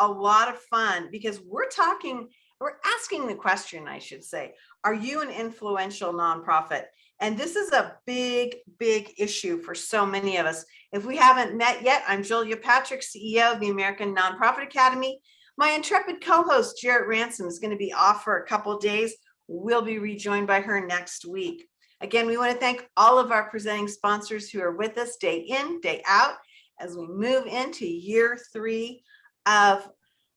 a lot of fun because we're asking the question, I should say, are you an influential nonprofit? And this is a big, big issue for so many of us. If we haven't met yet, I'm Julia Patrick, CEO of the American Nonprofit Academy. My intrepid co-host, Jarrett Ransom, is going to be off for a couple of days. We'll be rejoined by her next week. Again, we want to thank all of our presenting sponsors who are with us day in, day out, as we move into year 3 of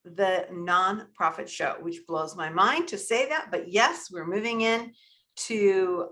the nonprofit show, which blows my mind to say that. But yes, we're moving in to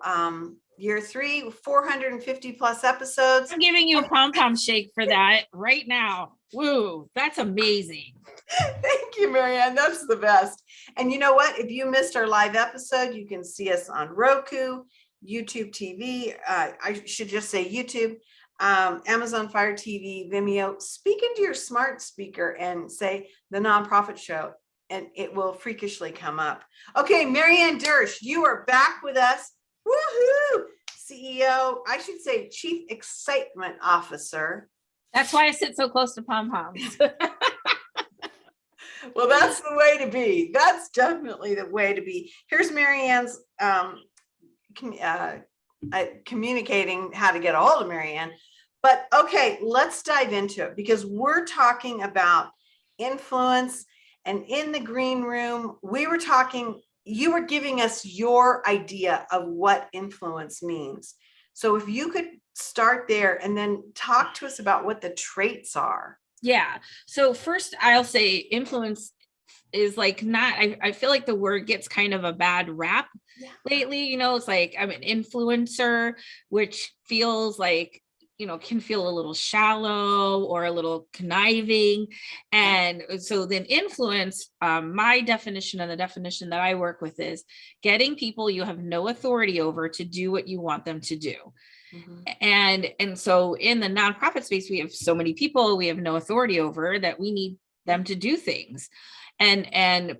year 3, 450 plus episodes. I'm giving you a pom-pom shake for that right now. Woo, that's amazing. Thank you, Marianne. That's the best. And you know what? If you missed our live episode, you can see us on Roku, YouTube TV. I should just say YouTube, Amazon Fire TV, Vimeo. Speak into your smart speaker and say the nonprofit show, and it will freakishly come up. Okay, Marianne Dersch, you are back with us. Woohoo! CEO, I should say Chief Excitement Officer. That's why I sit so close to pom-poms. Well, that's the way to be. That's definitely the way to be. Here's Marianne's communicating how to get a hold of Marianne. But okay, let's dive into it because we're talking about influence. And in the green room, we were talking, you were giving us your idea of what influence means. So if you could start there and then talk to us about what the traits are. Yeah. So first I'll say influence is like I feel like the word gets kind of a bad rap lately. You know, it's like I'm an influencer, which feels like, you know, can feel a little shallow or a little conniving. And so then influence, my definition and the definition that I work with is getting people you have no authority over to do what you want them to do. Mm-hmm. And so in the nonprofit space, we have so many people we have no authority over that we need them to do things. And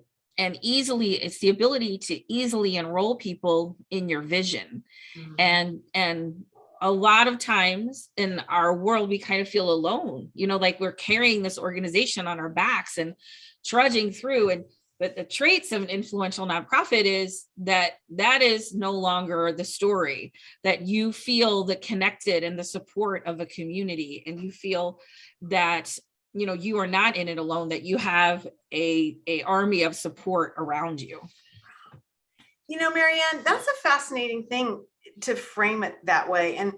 easily, it's the ability to easily enroll people in your vision. Mm-hmm. And a lot of times in our world, we kind of feel alone, you know, like we're carrying this organization on our backs and trudging through. But the traits of an influential nonprofit is that is no longer the story, that you feel the connected and the support of a community. And you feel that, you know, you are not in it alone, that you have a army of support around you. You know, Marianne, that's a fascinating thing to frame it that way. And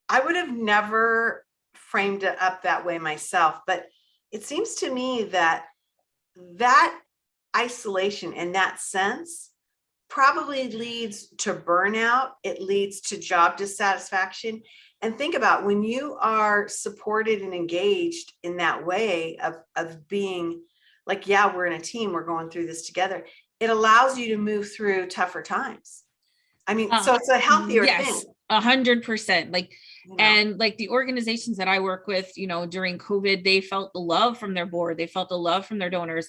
I would have never framed it up that way myself, but it seems to me that isolation in that sense probably leads to burnout. It leads to job dissatisfaction. And think about when you are supported and engaged in that way of being like, yeah, we're in a team, we're going through this together. It allows you to move through tougher times. I mean, so it's a healthier thing. 100%. Like, you know? And like the organizations that I work with, you know, during COVID, they felt the love from their board. They felt the love from their donors.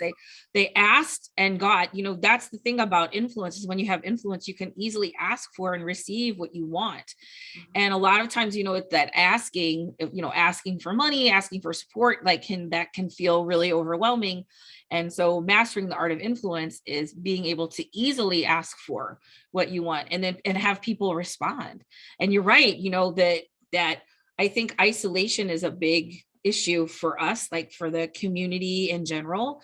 They asked and got, you know, that's the thing about influence is when you have influence, you can easily ask for and receive what you want. Mm-hmm. And a lot of times, you know, that asking for money, asking for support, like that can feel really overwhelming. And so mastering the art of influence is being able to easily ask for what you want and have people respond. And you're right, you know, that I think isolation is a big issue for us, like for the community in general.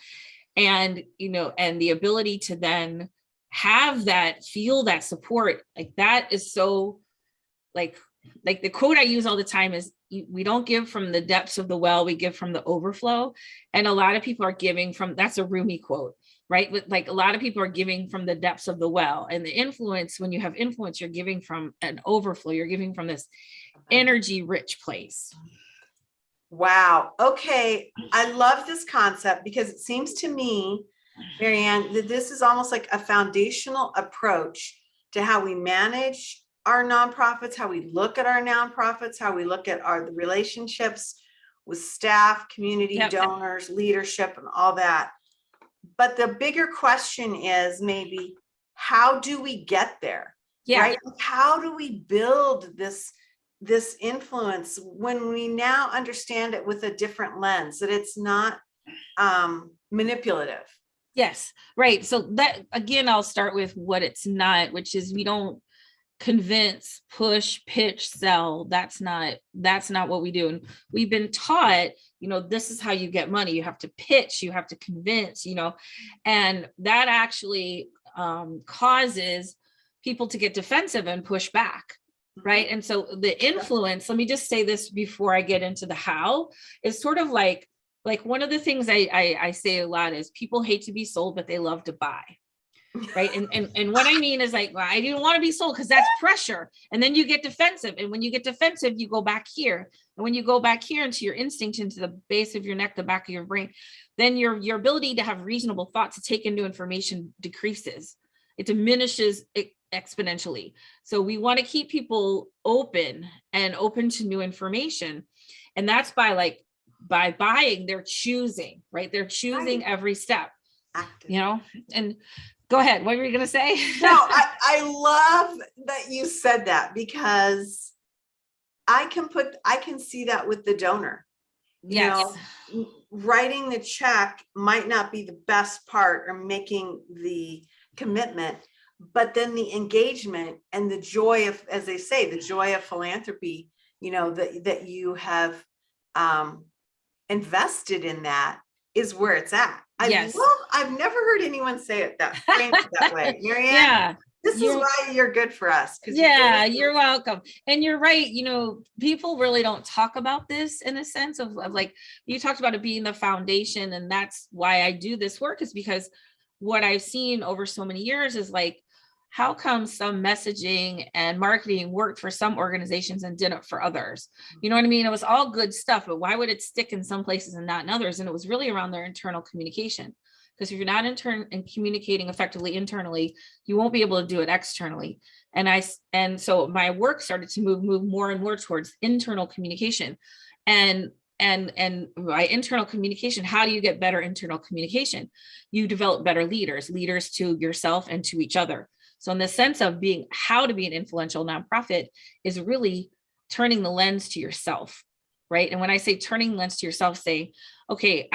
And, you know, and the ability to then feel that support, like that is so like the quote I use all the time is, we don't give from the depths of the well, we give from the overflow. And a lot of people are giving from, that's a Rumi quote, right? But like a lot of people are giving from the depths of the well. And the influence, when you have influence, you're giving from an overflow, you're giving from this energy rich place. Wow. Okay. I love this concept because it seems to me, Marianne, that this is almost like a foundational approach to how we manage our nonprofits, how we look at our nonprofits, how we look at the relationships with staff, community, donors, leadership, and all that. But the bigger question is maybe, how do we get there? Yeah. Right? How do we build this influence when we now understand it with a different lens, that it's not manipulative. Yes, right. So that, again, I'll start with what it's not, which is we don't convince, push, pitch, sell. That's not what we do. And we've been taught, this is how you get money. You have to pitch, you have to convince, and that actually causes people to get defensive and push back. Right. And so the influence, let me just say this before I get into the how, is sort of like one of the things I say a lot is people hate to be sold, but they love to buy. Right. And what I mean is like, well, I didn't want to be sold because that's pressure. And then you get defensive. And when you get defensive, you go back here. And when you go back here into your instinct, into the base of your neck, the back of your brain, then your ability to have reasonable thought to take into information decreases. It diminishes exponentially. So we want to keep people open to new information. And that's by buying, they're choosing, right? They're choosing every step, Active. And go ahead. What were you going to say? No, I love that you said that, because I can see that with the donor. Yes. Writing the check might not be the best part, or making the commitment, but then the engagement and the joy of, as they say, the joy of philanthropy, that you have invested in, that is where it's at. I've never heard anyone say it that way. Marianne, yeah. This is why you're good for us. Yeah, you're welcome. And you're right. People really don't talk about this in a sense of like, you talked about it being the foundation. And that's why I do this work, is because what I've seen over so many years is like, how come some messaging and marketing worked for some organizations and didn't for others? You know what I mean? It was all good stuff, but why would it stick in some places and not in others? And it was really around their internal communication. Because if you're not and communicating effectively internally, you won't be able to do it externally. And so my work started to move more and more towards internal communication. And by internal communication, how do you get better internal communication? You develop better leaders to yourself and to each other. So in the sense of how to be an influential nonprofit is really turning the lens to yourself, right? And when I say turning the lens to yourself, say, okay,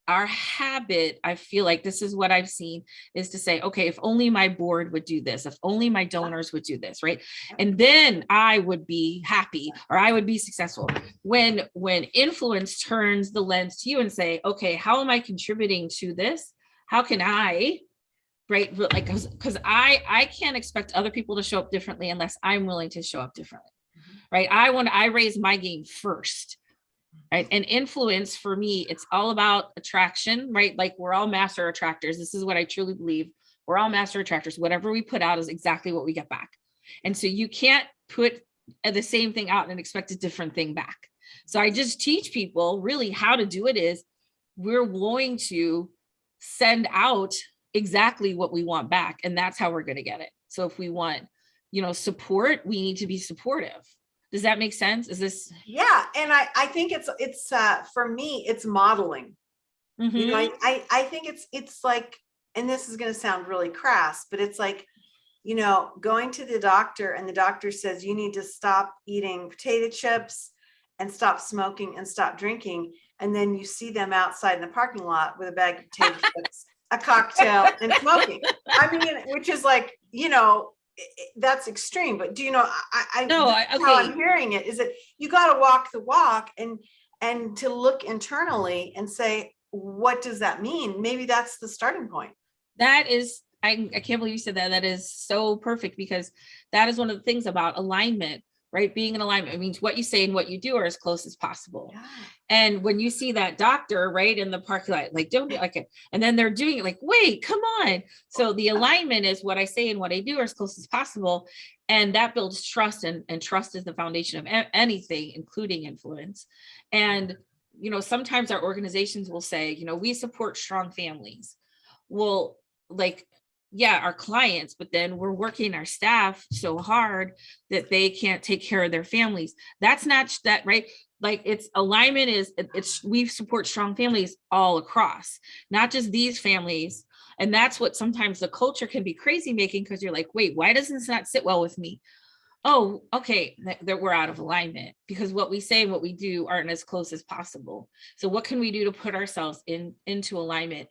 our habit, I feel like this is what I've seen, is to say, okay, if only my board would do this, if only my donors would do this, right? And then I would be happy, or I would be successful. When influence turns the lens to you and say, okay, how am I contributing to this? How can I, right? Like, because I can't expect other people to show up differently unless I'm willing to show up differently, right? I raise my game first. Right. And influence for me, it's all about attraction, right? Like, we're all master attractors. This is what I truly believe. We're all master attractors. Whatever we put out is exactly what we get back. And so you can't put the same thing out and expect a different thing back. So I just teach people really how to do it. Is we're going to send out exactly what we want back. And that's how we're going to get it. So if we want, support, we need to be supportive. Does that make sense? Is this? Yeah. And I think it's for me, it's modeling. Mm-hmm. I think it's like, and this is going to sound really crass, but it's like, going to the doctor, and the doctor says, you need to stop eating potato chips and stop smoking and stop drinking. And then you see them outside in the parking lot with a bag of potato chips, a cocktail, and smoking. I mean, which is like, that's extreme, but do how I'm hearing it is that you got to walk the walk and to look internally and say, what does that mean? Maybe that's the starting point. That is, I can't believe you said that. That is so perfect, because that is one of the things about alignment, right? Being in alignment, it means what you say and what you do are as close as possible. Yeah. And when you see that doctor, right, in the parking lot, like, don't be like it. And then they're doing it like, wait, come on. So the alignment is what I say and what I do are as close as possible. And that builds trust, and trust is the foundation of anything, including influence. And, sometimes our organizations will say, we support strong families. Well, like, yeah, our clients, but then we're working our staff so hard that they can't take care of their families. That's not that, right? Like, it's alignment we support strong families all across, not just these families. And that's what sometimes the culture can be crazy making, because you're like, wait, why doesn't this not sit well with me? oh, okay, that we're out of alignment because what we say and what we do aren't as close as possible. So what can we do to put ourselves into alignment?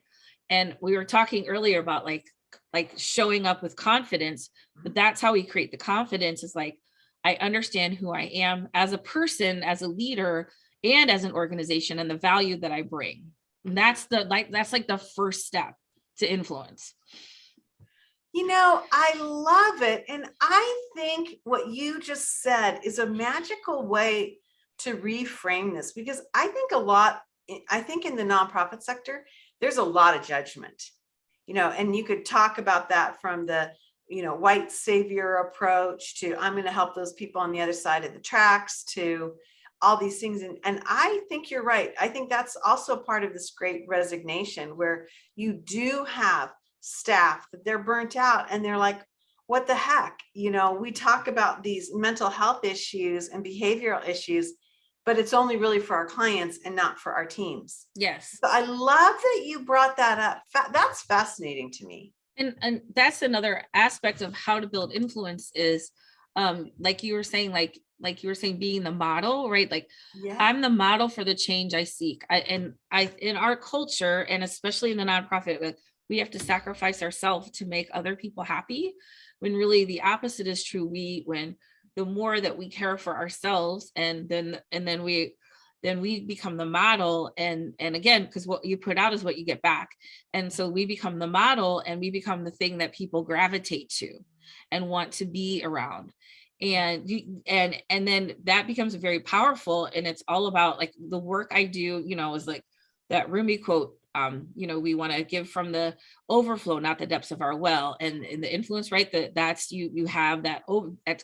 And we were talking earlier about like showing up with confidence, but that's how we create the confidence is like, I understand who I am as a person, as a leader, and as an organization and the value that I bring. And that's like the first step to influence. I love it. And I think what you just said is a magical way to reframe this, because I think in the nonprofit sector, there's a lot of judgment, and you could talk about that from the, white savior approach to I'm going to help those people on the other side of the tracks to all these things. And I think you're right. I think that's also part of this great resignation where you do have staff that they're burnt out and they're like, what the heck? We talk about these mental health issues and behavioral issues, but it's only really for our clients and not for our teams. Yes. So I love that you brought that up. That's fascinating to me. And that's another aspect of how to build influence is like you were saying, being the model, right? Like Yeah. I'm the model for the change I seek. In our culture, and especially in the nonprofit, we have to sacrifice ourselves to make other people happy, when really the opposite is true. When the more that we care for ourselves, and then we become the model, and again, because what you put out is what you get back. And so we become the model and we become the thing that people gravitate to and want to be around. And then that becomes very powerful. And it's all about like the work I do, is like that Rumi quote, we want to give from the overflow, not the depths of our well. And the influence, right? That's you have that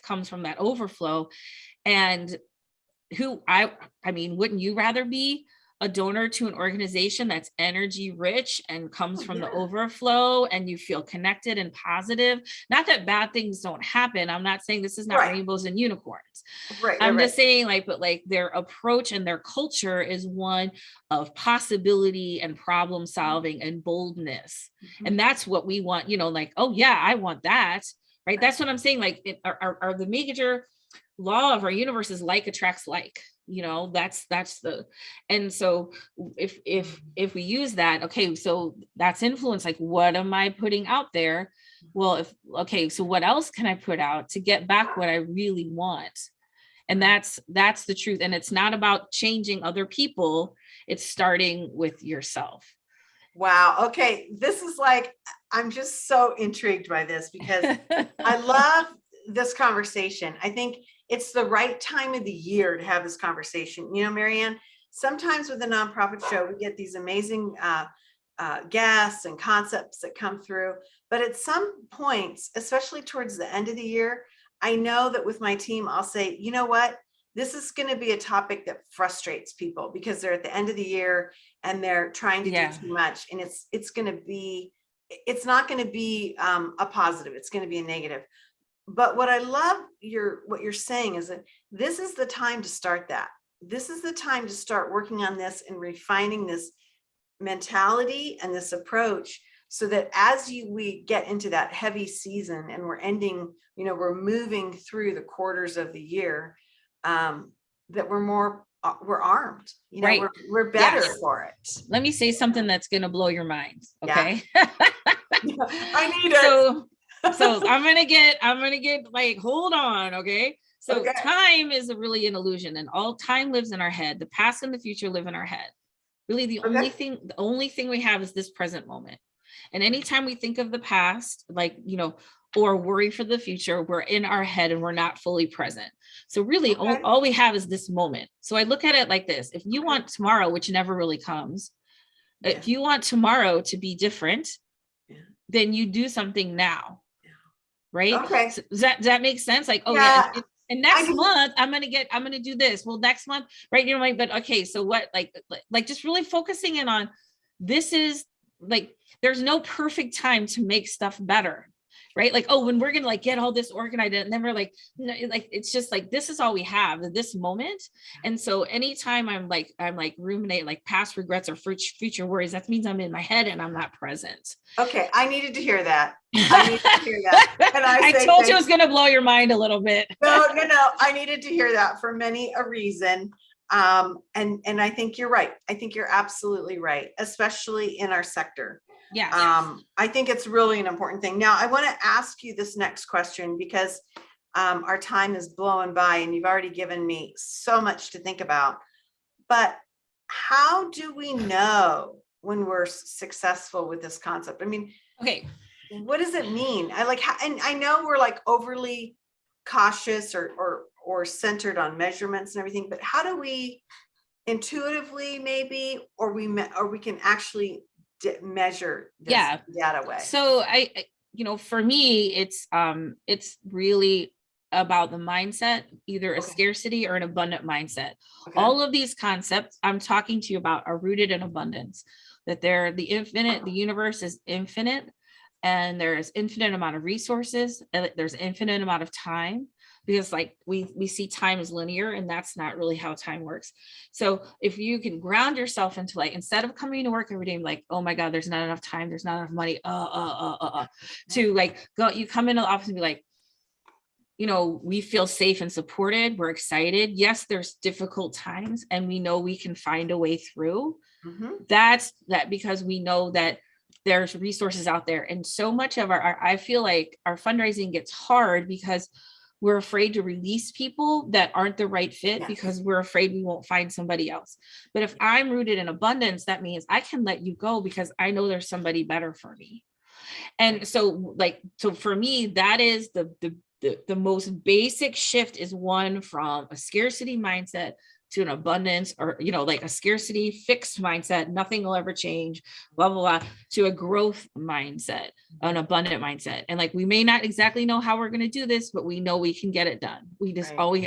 comes from that overflow. And wouldn't you rather be a donor to an organization that's energy rich and comes from the overflow, and you feel connected and positive? Not that bad things don't happen. I'm not saying this is not rainbows and unicorns. I'm just saying but their approach and their culture is one of possibility and problem solving and boldness. Mm-hmm. And that's what we want, oh yeah, I want that. Right. That's what I'm saying. Are the major law of our universe is like attracts like, and so if we use that, okay, so that's influence. Like, what am I putting out there? Well, so what else can I put out to get back what I really want? And that's the truth. And it's not about changing other people. It's starting with yourself. Wow. Okay. This is I'm just so intrigued by this because I love this conversation. I think it's the right time of the year to have this conversation. Marianne, sometimes with the nonprofit show, we get these amazing guests and concepts that come through. But at some points, especially towards the end of the year, I know that with my team, I'll say, you know what? This is going to be a topic that frustrates people because they're at the end of the year and they're trying to do too much. And it's not going to be a positive. It's going to be a negative. But what I love what you're saying is that this is the time to start that. This is the time to start working on this and refining this mentality and this approach so that as we get into that heavy season and we're ending, we're moving through the quarters of the year, that we're armed, right. We're better for it. Let me say something that's going to blow your mind. Okay. Yeah. I need it. So I'm going to get hold on. Okay. So time is really an illusion, and all time lives in our head. The past and the future live in our head. Really, the only thing we have is this present moment. And anytime we think of the past, or worry for the future, we're in our head and we're not fully present. So really all we have is this moment. So I look at it like this. If you want tomorrow, which never really comes, if you want tomorrow to be different, then you do something now. Right. Okay. So does that make sense? And next month I'm going to do this. Well, next month, right. But okay. So what, just really focusing in on, this is there's no perfect time to make stuff better. right? Like, oh, when we're gonna like get all this organized, and then we're like, no, like it's just like this is all we have at this moment. And so anytime I'm like ruminate like past regrets or future worries, that means I'm in my head and I'm not present. Okay, I needed to hear that. I needed to hear that. And I say told you it was gonna blow your mind a little bit. No, I needed to hear that for many a reason. And I think you're right. I think you're absolutely right, especially in our sector. Yeah. I think it's really an important thing. Now, I want to ask you this next question because our time is blowing by and you've already given me so much to think about. But how do we know when we're successful with this concept? I mean, okay, what does it mean? And I know we're like overly cautious or centered on measurements and everything, but how do we intuitively maybe, or we can actually measure this data way? So for me, it's really about the mindset, either a scarcity or an abundant mindset. Okay. All of these concepts I'm talking to you about are rooted in abundance, that they're the infinite, the universe is infinite, and there's infinite amount of resources, and there's infinite amount of time, because like we see time as linear, and that's not really how time works. So if you can ground yourself into like, instead of coming to work every day like, oh my God, there's not enough time, there's not enough money, to like go, you come into the office and be like, we feel safe and supported, we're excited. Yes, there's difficult times and we know we can find a way through. Mm-hmm. That's because we know that there's resources out there. And so much of I feel like our fundraising gets hard because we're afraid to release people that aren't the right fit, because we're afraid we won't find somebody else. But if I'm rooted in abundance, that means I can let you go because I know there's somebody better for me. And so for me, that is the most basic shift, is one from a scarcity mindset to an abundance, or, like a scarcity fixed mindset, nothing will ever change, blah, blah, blah, to a growth mindset, an abundant mindset. And like, we may not exactly know how we're going to do this, but we know we can get it done. We just always,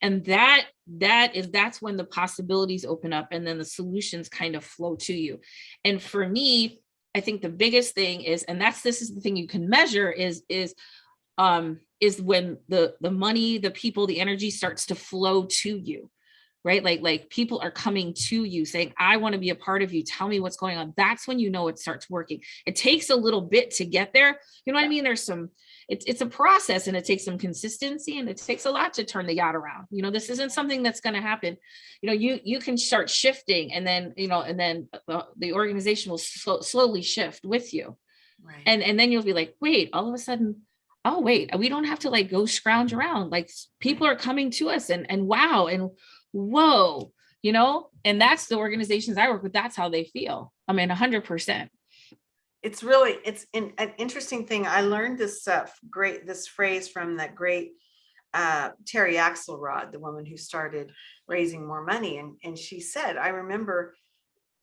and that's when the possibilities open up, and then the solutions kind of flow to you. And for me, I think the biggest thing is, and this is the thing you can measure, is when the money, the people, the energy starts to flow to you, right? Like people are coming to you saying, I want to be a part of you. Tell me what's going on. That's when it starts working. It takes a little bit to get there. You know what I mean? There's it's a process, and it takes some consistency, and it takes a lot to turn the yacht around. This isn't something that's going to happen. You can start shifting, and then, the organization will slowly shift with you. Right. And then you'll be like, wait, all of a sudden, oh, wait, we don't have to like go scrounge around. Like, people are coming to us, and wow. And whoa, and that's the organizations I work with. That's how they feel. I mean, 100%. It's an interesting thing. I learned this phrase from that great Terry Axelrod, the woman who started raising more money. And she said, I remember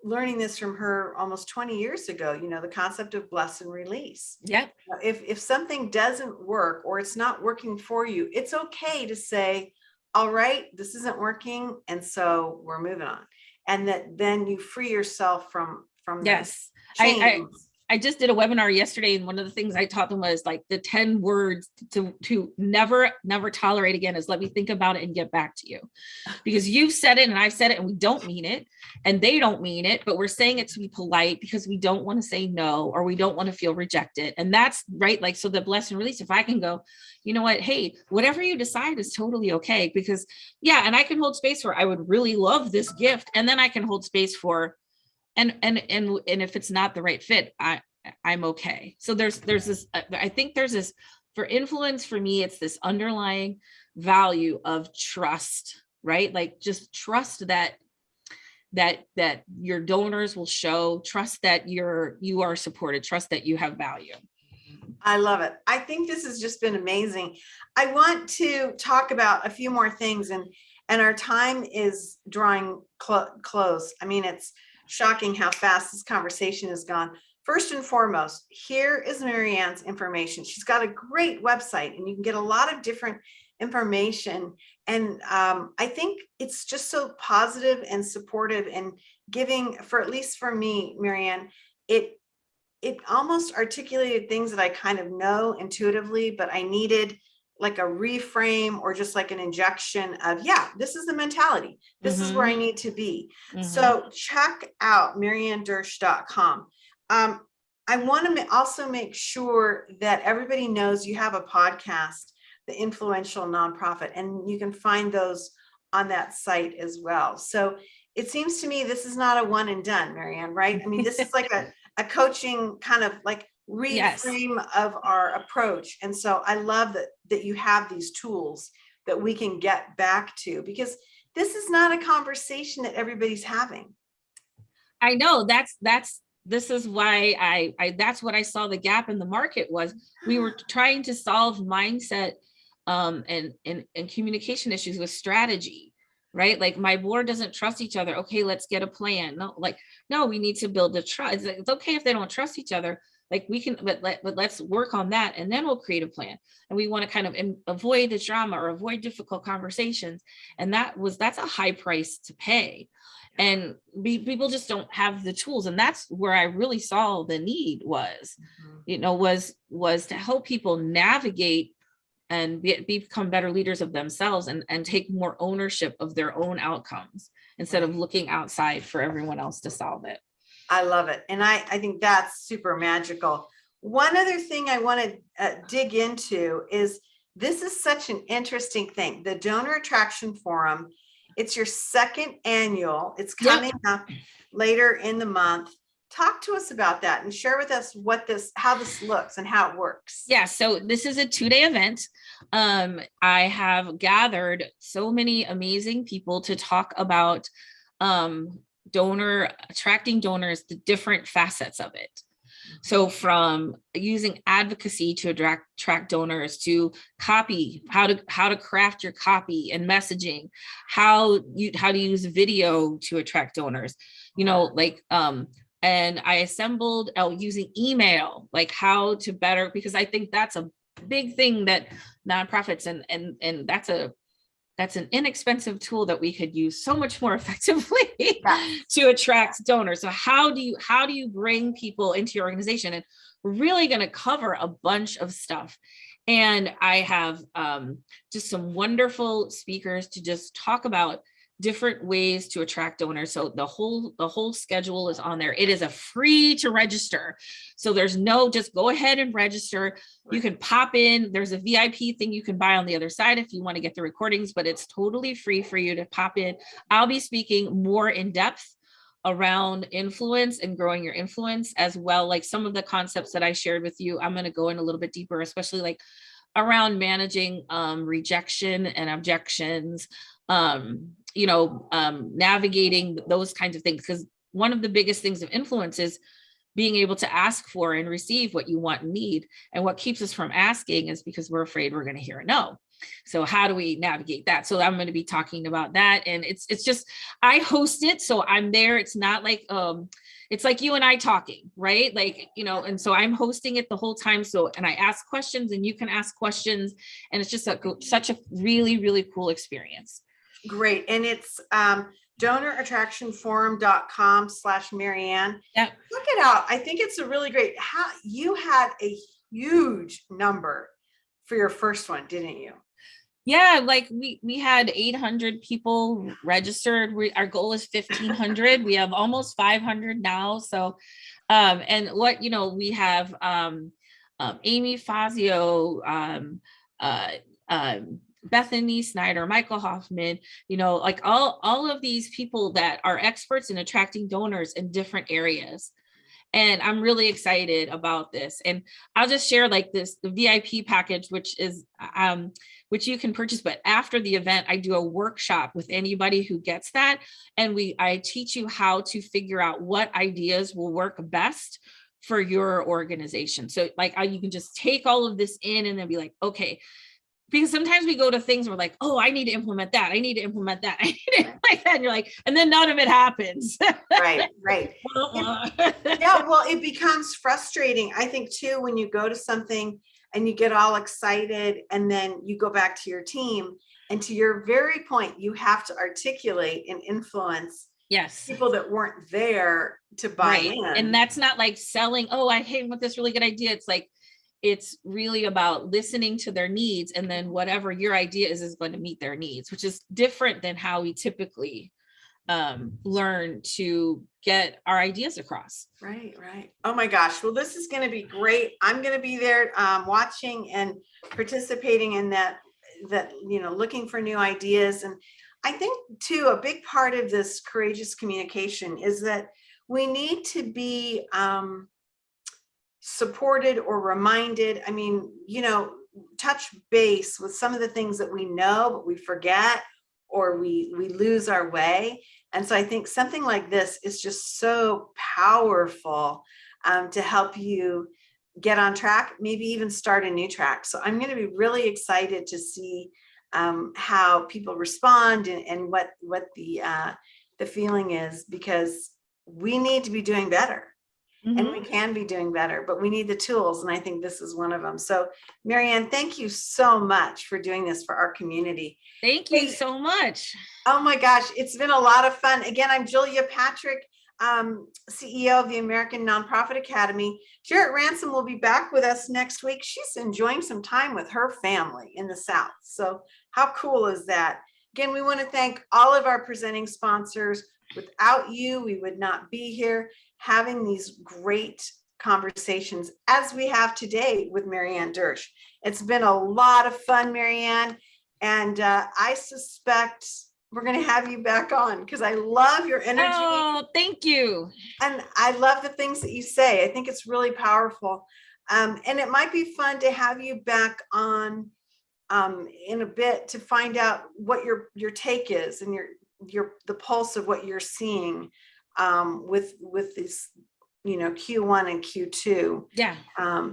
learning this from her almost 20 years ago, the concept of bless and release. Yeah. If something doesn't work, or it's not working for you, it's okay to say, all right, this isn't working, and so we're moving on. And then you free yourself from yes. I just did a webinar yesterday, and one of the things I taught them was like the 10 words to never tolerate again is, let me think about it and get back to you. Because you've said it and I've said it, and we don't mean it, and they don't mean it, but we're saying it to be polite because we don't want to say no, or we don't want to feel rejected. And that's right. Like, so the bless and release, if I can go, you know what, hey, whatever you decide is totally okay. Because and I can hold space for, I would really love this gift. And then I can hold space for, and if it's not the right fit, I'm okay. So there's this, I think there's this, for influence, for me, it's this underlying value of trust, right? Like, just trust that your donors will show, trust that you are supported, trust that you have value. I love it. I think this has just been amazing. I want to talk about a few more things, and our time is drawing close. I mean, it's shocking how fast this conversation has gone. First and foremost, here is Marianne's information. She's got a great website, and you can get a lot of different information. And I think it's just so positive and supportive and giving, for at least for me, Marianne, it almost articulated things that I kind of know intuitively, but I needed like a reframe or just like an injection of, yeah, this is the mentality. This is where I need to be. So check out mariannedersch.com. I want to also make sure that everybody knows you have a podcast, The Influential Nonprofit, and you can find those on that site as well. So it seems to me this is not a one and done, Marianne, right? I mean, this is like a coaching kind of like Yes. reframe of our approach. And so I love that you have these tools that we can get back to, because this is not a conversation that everybody's having. I know this is why I that's what I saw the gap in the market was. We were trying to solve mindset and communication issues with strategy, right? Like my board doesn't trust each other. Okay, let's get a plan. No, we need to build a trust. It's okay if they don't trust each other. Like we can, but let's work on that, and then we'll create a plan. And we want to kind of avoid the drama or avoid difficult conversations. And that's a high price to pay. And people just don't have the tools. And that's where I really saw the need was, was to help people navigate and become better leaders of themselves and take more ownership of their own outcomes instead of looking outside for everyone else to solve it. I love it. And I think that's super magical. One other thing I want to dig into is, this is such an interesting thing. The Donor Attraction Forum, it's your second annual. It's coming up later in the month. Talk to us about that and share with us how this looks and how it works. Yeah, so this is a 2-day event. I have gathered so many amazing people to talk about attracting donors, the different facets of it. So from using advocacy to attract donors, to copy, how to craft your copy and messaging, how to use video to attract donors, and I assembled using email, like how to better, because I think that's a big thing that nonprofits and that's an inexpensive tool that we could use so much more effectively to attract donors. So how do you bring people into your organization? And we're really going to cover a bunch of stuff. And I have just some wonderful speakers to just talk about different ways to attract donors. So the whole schedule is on there. It is a free to register. So there's just go ahead and register. You can pop in. There's a VIP thing you can buy on the other side if you want to get the recordings, but it's totally free for you to pop in. I'll be speaking more in depth around influence and growing your influence as well. Like some of the concepts that I shared with you, I'm going to go in a little bit deeper, especially like around managing rejection and objections, navigating those kinds of things. Because one of the biggest things of influence is being able to ask for and receive what you want and need. And what keeps us from asking is because we're afraid we're going to hear a no. So how do we navigate that? So I'm going to be talking about that. And it's just, I host it. So I'm there. It's not like, it's like you and I talking, right? Like, and so I'm hosting it the whole time. So, and I ask questions and you can ask questions. And it's just such a really, really cool experience. Great. And it's donorattractionforum.com/Marianne. Yep. Look it out. I think it's a really great, you had a huge number for your first one, didn't you? Yeah, like we had 800 people registered. Our goal is 1,500. We have almost 500 now. So, and what, we have Amy Fazio, Bethany Snyder, Michael Hoffman, like all of these people that are experts in attracting donors in different areas. And I'm really excited about this. And I'll just share like the VIP package, which is, which you can purchase. But after the event, I do a workshop with anybody who gets that. And I teach you how to figure out what ideas will work best for your organization. So like you can just take all of this in and then be like, okay, because sometimes we go to things and we're like, oh, I need to implement that. I need to implement that. I need to implement that. And you're like, and then none of it happens. Right. Yeah. Well, it becomes frustrating, I think, too, when you go to something and you get all excited and then you go back to your team, and to your very point, you have to articulate and influence Yes. people that weren't there to buy Right. in. And that's not like selling, oh, I came with this really good idea. It's like, it's really about listening to their needs. And then whatever your idea is going to meet their needs, which is different than how we typically learn to get our ideas across. Right, right. Oh my gosh. Well, this is going to be great. I'm going to be there watching and participating in that, looking for new ideas. And I think too, a big part of this courageous communication is that we need to be supported or reminded. I mean, touch base with some of the things that we know, but we forget, or we lose our way. And so I think something like this is just so powerful to help you get on track, maybe even start a new track. So I'm going to be really excited to see how people respond and what the feeling is, because we need to be doing better. And we can be doing better, but we need the tools. And I think this is one of them. So Marianne, thank you so much for doing this for our community. Thank you so much. Oh my gosh, it's been a lot of fun. Again, I'm Julia Patrick, CEO of the American Nonprofit Academy. Jarrett Ransom will be back with us next week. She's enjoying some time with her family in the South. So how cool is that? Again, we want to thank all of our presenting sponsors. Without you, we would not be here having these great conversations as we have today with Marianne Dersch. It's been a lot of fun, Marianne, and I suspect we're going to have you back on because I love your energy. Oh, thank you. And I love the things that you say. I think it's really powerful. And it might be fun to have you back on in a bit to find out what your take is and the pulse of what you're seeing with this, Q1 and Q2. Yeah.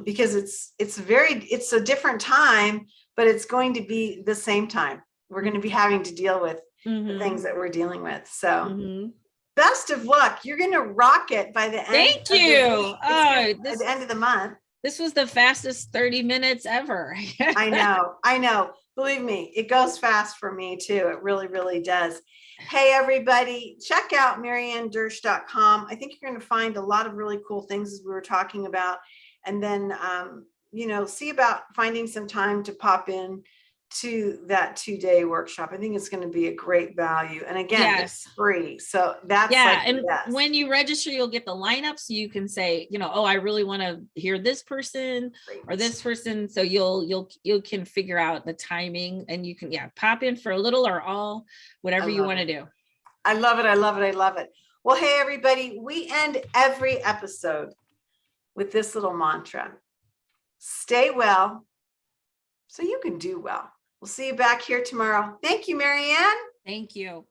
Because it's a different time, but it's going to be the same time. We're going to be having to deal with the things that we're dealing with. So best of luck. You're going to rock it by the end. Thank you. By the end of the month. This was the fastest 30 minutes ever. I know. Believe me, it goes fast for me too. It really, really does. Hey, everybody, check out mariannedersch.com. I think you're going to find a lot of really cool things as we were talking about. And then, see about finding some time to pop in to that 2-day workshop. I think it's going to be a great value. And again, it's free. So that's and when you register, you'll get the lineup. So you can say, oh, I really want to hear this person or this person. So you can figure out the timing and you can, pop in for a little or all, whatever you want to do. I love it. I love it. I love it. Well, hey, everybody, we end every episode with this little mantra: stay well so you can do well. We'll see you back here tomorrow. Thank you, Marianne. Thank you.